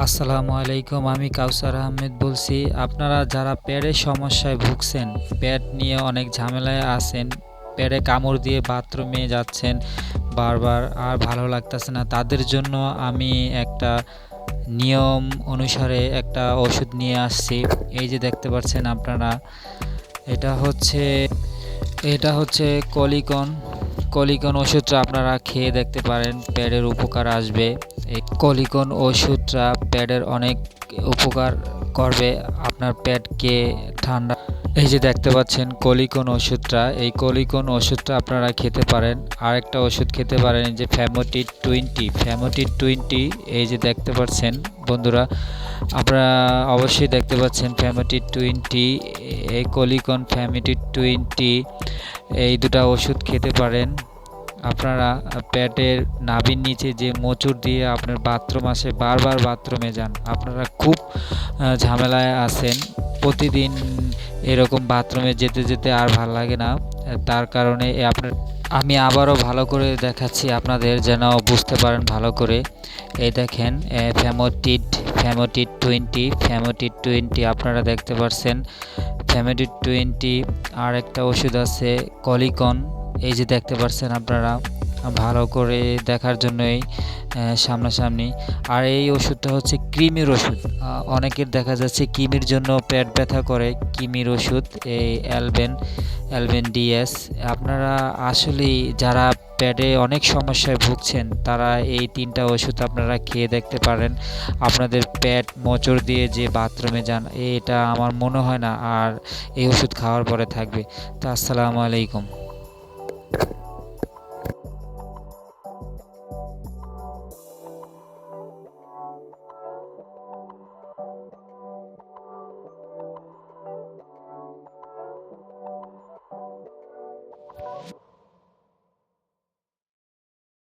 আসসালামু আলাইকুম। আমি কাউসার আহমেদ বলছি। আপনারা যারা পেটের সমস্যায় ভুগছেন, পেট নিয়ে অনেক ঝামেলায় আছেন, পেটে কামড় দিয়ে বাথরুমে যাচ্ছেন বারবার আর ভালো লাগতেছে না, তাদের জন্য আমি একটা নিয়ম অনুসারে একটা ওষুধ নিয়ে আসছি। এই যে দেখতে পাচ্ছেন আপনারা, এটা হচ্ছে এটা হচ্ছে কলিকন। কলিকন ওষুধটা আপনারা খেয়ে দেখতে পারেন, পেটের উপকার আসবে। এই কলিকন ওষুধটা পেটের অনেক উপকার করবে, আপনার পেটকে ঠান্ডা। এই যে দেখতে পাচ্ছেন কলিকন ওষুধটা, এই কলিকন ওষুধটা আপনারা খেতে পারেন। আরেকটা ওষুধ খেতে পারেন, এই যে ফ্যামোটিড 20। এই যে দেখতে পাচ্ছেন বন্ধুরা, আপনারা অবশ্যই দেখতে পাচ্ছেন ফ্যামোটিড 20। এই কলিকন ফ্যামোটিড 20 এই দুটা ওষুধ খেতে পারেন। আপনারা পেটের নাভির নিচে যে মোচড় দিয়ে আপনার বাথরুম আসে, বারবার বাথরুমে যান, আপনারা খুব ঝামেলায় আছেন, প্রতিদিন এরকম বাথরুমে যেতে যেতে আর ভাল লাগে না। তার কারণে আপনার আমি আবারও ভালো করে দেখাচ্ছি আপনাদের, যেন বুঝতে পারেন ভালো করে। এই দেখেন ফ্যামোটিড 20 আপনারা দেখতে পাচ্ছেন ফ্যামোটিড 20। আর একটা ওষুধ আছে কলিকন, এই যে দেখতে পাচ্ছেন আপনারা, ভালো করে দেখার জন্যই সামনাসামনি। আর এই ওষুধটা হচ্ছে কৃমির ওষুধ। অনেকের দেখা যাচ্ছে কৃমির জন্য পেট ব্যথা করে, কৃমির ওষুধ এই অ্যালবেন ডিএস। আপনারা আসলেই যারা পেটে অনেক সমস্যায় ভুগছেন, তারা এই 3টা ওষুধ আপনারা খেয়ে দেখতে পারেন। আপনাদের পেট মোচড় দিয়ে যে বাথরুমে যান, এটা আমার মনে হয় না আর এই ওষুধ খাওয়ার পরে থাকবে। তো আসসালামু আলাইকুম।